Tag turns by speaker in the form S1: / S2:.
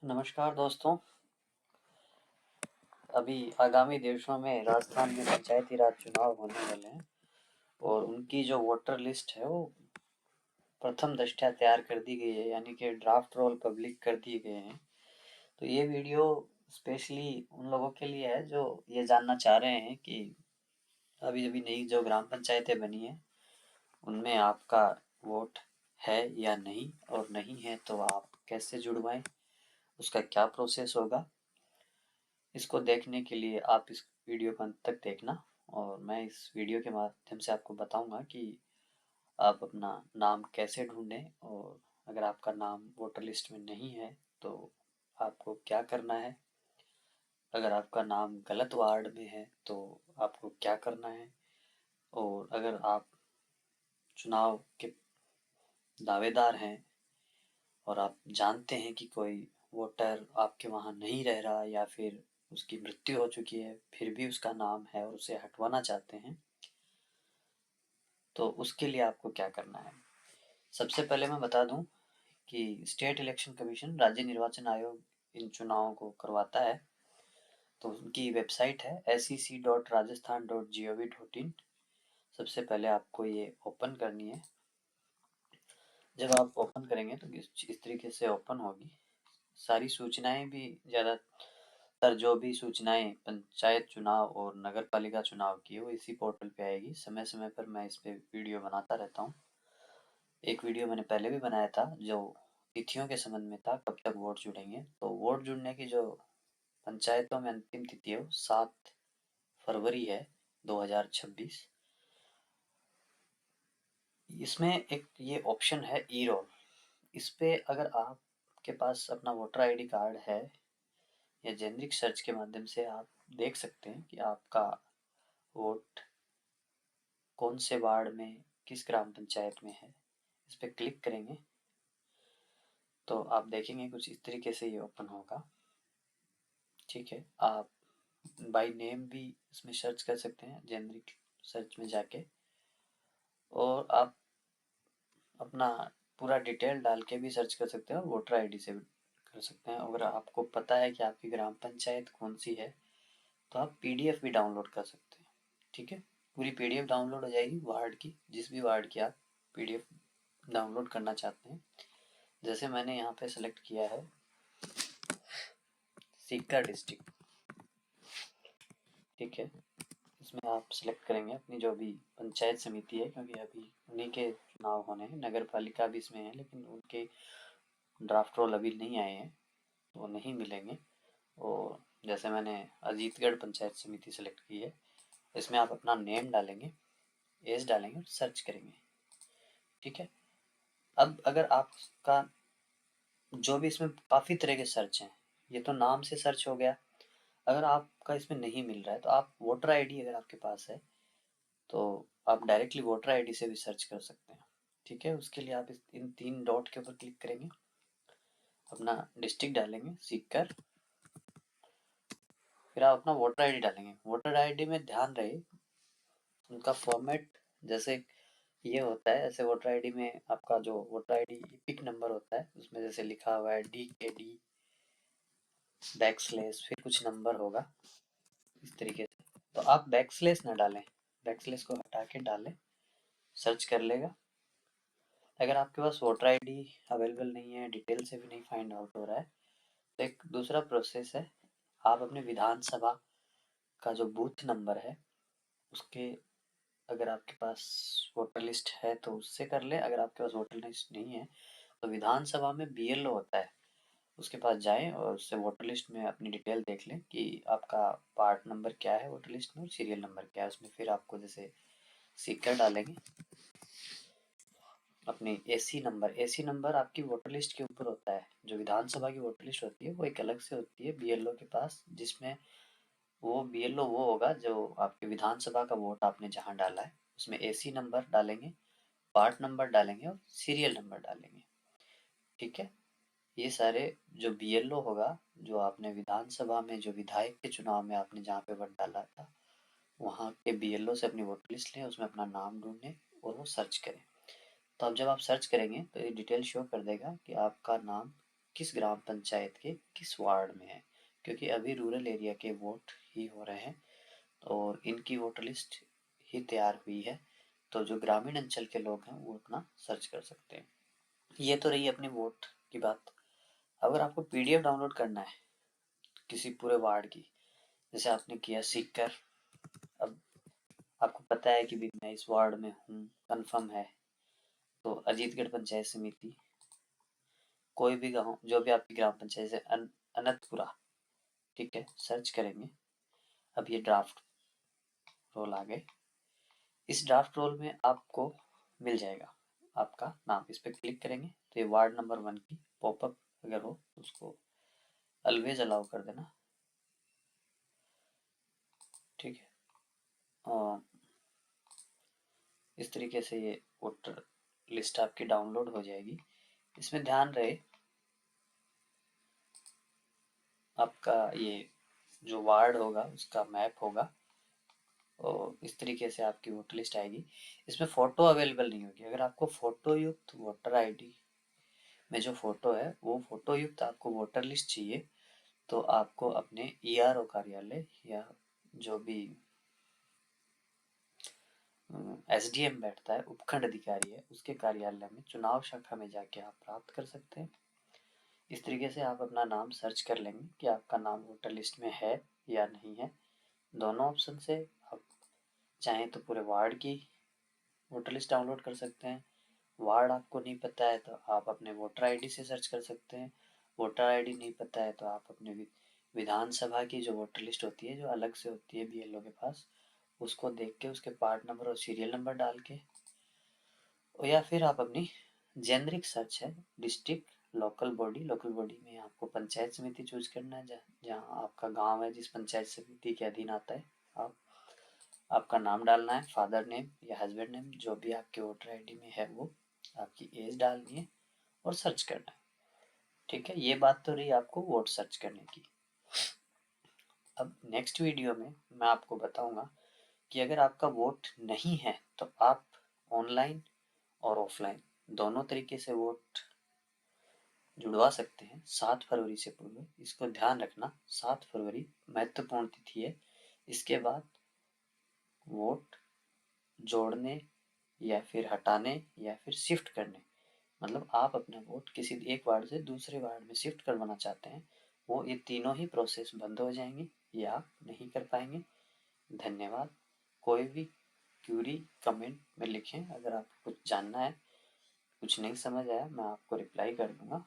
S1: नमस्कार दोस्तों। अभी आगामी दिवसों में राजस्थान में पंचायती राज चुनाव होने वाले हैं और उनकी जो वोटर लिस्ट है वो प्रथम दृष्टया तैयार कर दी गई है, यानी कि ड्राफ्ट रोल पब्लिक कर दिए गए हैं। तो ये वीडियो स्पेशली उन लोगों के लिए है जो ये जानना चाह रहे हैं कि अभी अभी नई जो ग्राम पंचायतें बनी हैं उनमें आपका वोट है या नहीं, और नहीं है तो आप कैसे जुड़वाएं, उसका क्या प्रोसेस होगा। इसको देखने के लिए आप इस वीडियो को अंत तक देखना, और मैं इस वीडियो के माध्यम से आपको बताऊंगा कि आप अपना नाम कैसे ढूंढें, और अगर आपका नाम वोटर लिस्ट में नहीं है तो आपको क्या करना है। अगर आपका नाम गलत वार्ड में है तो आपको क्या करना है। और अगर आप चुनाव के दावेदार हैं और आप जानते हैं कि कोई वोटर आपके वहाँ नहीं रह रहा या फिर उसकी मृत्यु हो चुकी है, फिर भी उसका नाम है और उसे हटवाना चाहते हैं, तो उसके लिए आपको क्या करना है। सबसे पहले मैं बता दूं कि स्टेट इलेक्शन कमीशन, राज्य निर्वाचन आयोग इन चुनावों को करवाता है। तो उनकी वेबसाइट है sec.rajasthan.gov.in। सबसे पहले आपको ये ओपन करनी है। जब आप ओपन करेंगे तो इस तरीके से ओपन होगी। सारी सूचनाएं भी, ज़्यादातर जो भी सूचनाएं पंचायत चुनाव और नगर पालिका चुनाव की है वो इसी पोर्टल पे आएगी। समय समय पर मैं इस पे वीडियो बनाता रहता हूँ। एक वीडियो मैंने पहले भी बनाया था जो तिथियों के संबंध में था, कब तक वोट जुड़ेंगे। तो वोट जुड़ने की जो पंचायतों में अंतिम तिथि है वो 7 फरवरी है 2026। इसमें एक ये ऑप्शन है ई रोल। इस पे अगर आपके पास अपना वोटर आईडी कार्ड है या जेनरिक सर्च के माध्यम से आप देख सकते हैं कि आपका वोट कौन से वार्ड में, किस ग्राम पंचायत में है। इस पे क्लिक करेंगे तो आप देखेंगे कुछ इस तरीके से ये ओपन होगा। ठीक है, आप बाय नेम भी इसमें सर्च कर सकते हैं जेनरिक सर्च में जाके, और आप अपना पूरा डिटेल डाल के भी सर्च कर सकते हैं और वोटर आईडी से भी कर सकते हैं। अगर आपको पता है कि आपकी ग्राम पंचायत कौन सी है तो आप पीडीएफ भी डाउनलोड कर सकते हैं। ठीक है, पूरी पीडीएफ डाउनलोड हो जाएगी वार्ड की, जिस भी वार्ड की आप पीडीएफ डाउनलोड करना चाहते हैं। जैसे मैंने यहाँ पे सेलेक्ट किया है सीकर डिस्ट्रिक्ट। ठीक है, इसमें आप सेलेक्ट करेंगे अपनी जो भी पंचायत समिति है, क्योंकि अभी उन्हीं के चुनाव होने हैं। नगर पालिका भी इसमें है लेकिन उनके ड्राफ्ट रोल अभी नहीं आए हैं तो वो नहीं मिलेंगे। और जैसे मैंने अजीतगढ़ पंचायत समिति सेलेक्ट की है, इसमें आप अपना नेम डालेंगे, एज डालेंगे और सर्च करेंगे। ठीक है, अब अगर आपका जो भी, इसमें काफ़ी तरह के सर्च हैं, ये तो नाम से सर्च हो गया। अगर आपका इसमें नहीं मिल रहा है तो आप वोटर आईडी अगर आपके पास है तो आप डायरेक्टली वोटर आईडी से भी सर्च कर सकते हैं। ठीक है, उसके लिए आप इन 3 डॉट के ऊपर क्लिक करेंगे, अपना डिस्ट्रिक्ट डालेंगे सीकर, फिर आप अपना वोटर आईडी डालेंगे। वोटर आईडी में ध्यान रहे उनका फॉर्मेट जैसे ये होता है, ऐसे वोटर आईडी में आपका जो वोटर आईडी पिक नंबर होता है उसमें जैसे लिखा हुआ है DKD बैकस्लैश फिर कुछ नंबर होगा इस तरीके से। तो आप बैकस्लैश ना डालें, बैकस्लैश को हटा के डालें, सर्च कर लेगा। अगर आपके पास वोटर आईडी अवेलेबल नहीं है, डिटेल से भी नहीं फाइंड आउट हो रहा है, तो एक दूसरा प्रोसेस है। आप अपने विधानसभा का जो बूथ नंबर है उसके, अगर आपके पास वोटर लिस्ट है तो उससे कर ले। अगर आपके पास वोटर लिस्ट नहीं है तो विधानसभा में BLO होता है, उसके पास जाएं और उससे वोटर लिस्ट में अपनी डिटेल देख लें कि आपका पार्ट नंबर क्या है वोटर लिस्ट में और सीरियल नंबर क्या है उसमें। फिर आपको जैसे सीकर डालेंगे, अपनी एसी नंबर आपकी वोटर लिस्ट के ऊपर होता है। जो विधानसभा की वोटर लिस्ट होती है वो एक अलग से होती है BLO के पास, जिसमें वो BLO वो होगा जो आपके विधानसभा का वोट आपने जहाँ डाला है उसमें एसी नंबर डालेंगे, पार्ट नंबर डालेंगे और सीरियल नंबर डालेंगे। ठीक है, ये सारे जो BLO होगा, जो आपने विधानसभा में जो विधायक के चुनाव में आपने जहाँ पे वोट डाला था वहाँ के BLO से अपनी वोटर लिस्ट लें, उसमें अपना नाम ढूंढें और वो सर्च करें। तो अब जब आप सर्च करेंगे तो ये डिटेल शो कर देगा कि आपका नाम किस ग्राम पंचायत के किस वार्ड में है, क्योंकि अभी रूरल एरिया के वोट ही हो रहे हैं और इनकी वोटर लिस्ट ही तैयार हुई है। तो जो ग्रामीण अंचल के लोग हैं वो अपना सर्च कर सकते हैं। ये तो रही अपनी वोट की बात। अगर आपको पीडीएफ डाउनलोड करना है किसी पूरे वार्ड की, जैसे आपने किया सीकर, अब आपको पता है कि भी मैं इस वार्ड में हूँ, कंफर्म है, तो अजीतगढ़ पंचायत समिति, कोई भी गांव जो भी आपकी ग्राम पंचायत है, अनंतपुरा, ठीक है, सर्च करेंगे। अब ये ड्राफ्ट रोल आ गए। इस ड्राफ्ट रोल में आपको मिल जाएगा आपका नाम। इस पर क्लिक करेंगे तो ये वार्ड नंबर 1 की पॉपअप अगर हो उसको ऑलवेज अलाउ कर देना, ठीक है। और इस तरीके से ये वोटर लिस्ट आपकी डाउनलोड हो जाएगी। इसमें ध्यान रहे आपका ये जो वार्ड होगा उसका मैप होगा और इस तरीके से आपकी वोटर लिस्ट आएगी। इसमें फ़ोटो अवेलेबल नहीं होगी। अगर आपको फ़ोटो युक्त वोटर आईडी में जो फ़ोटो है वो फ़ोटो युक्त आपको वोटर लिस्ट चाहिए, तो आपको अपने ईआरओ कार्यालय या जो भी एसडीएम बैठता है, उपखंड अधिकारी है, उसके कार्यालय में चुनाव शाखा में जाके आप प्राप्त कर सकते हैं। इस तरीके से आप अपना नाम सर्च कर लेंगे कि आपका नाम वोटर लिस्ट में है या नहीं है। दोनों ऑप्शन से आप चाहें तो पूरे वार्ड की वोटर लिस्ट डाउनलोड कर सकते हैं। वार्ड आपको नहीं पता है तो आप अपने वोटर आईडी से सर्च कर सकते हैं। वोटर आईडी नहीं पता है तो आप अपने विधानसभा की जो वोटर लिस्ट होती है, जो अलग से होती है बीएलओ के पास, उसको देख के उसके पार्ट नंबर और सीरियल नंबर डाल के, या फिर आप अपनी जेनरिक सर्च है डिस्ट्रिक्ट लोकल बॉडी में आपको पंचायत समिति चूज करना है, जहाँ आपका गांव है, जिस पंचायत समिति के अधीन आता है। आप आपका नाम डालना है, फादर नेम या हस्बैंड नेम जो भी आपके वोटर आईडी में है वो, आपकी एज डालनी है और सर्च करना है, ठीक है। ये बात तो रही आपको वोट सर्च करने की। अब नेक्स्ट वीडियो में मैं आपको बताऊंगा कि अगर आपका वोट नहीं है तो आप ऑनलाइन और ऑफलाइन दोनों तरीके से वोट जुड़वा सकते हैं 7 फरवरी से पूर्व। इसको ध्यान रखना, 7 फरवरी महत्वपूर्ण तिथि है। इसके बाद वोट जोड़ने या फिर हटाने या फिर शिफ्ट करने, मतलब आप अपना वोट किसी एक वार्ड से दूसरे वार्ड में शिफ्ट करवाना चाहते हैं, वो ये तीनों ही प्रोसेस बंद हो जाएंगी, ये आप नहीं कर पाएंगे। धन्यवाद। कोई भी क्यूरी कमेंट में लिखें। अगर आपको कुछ जानना है, कुछ नहीं समझ आया, मैं आपको रिप्लाई कर दूंगा।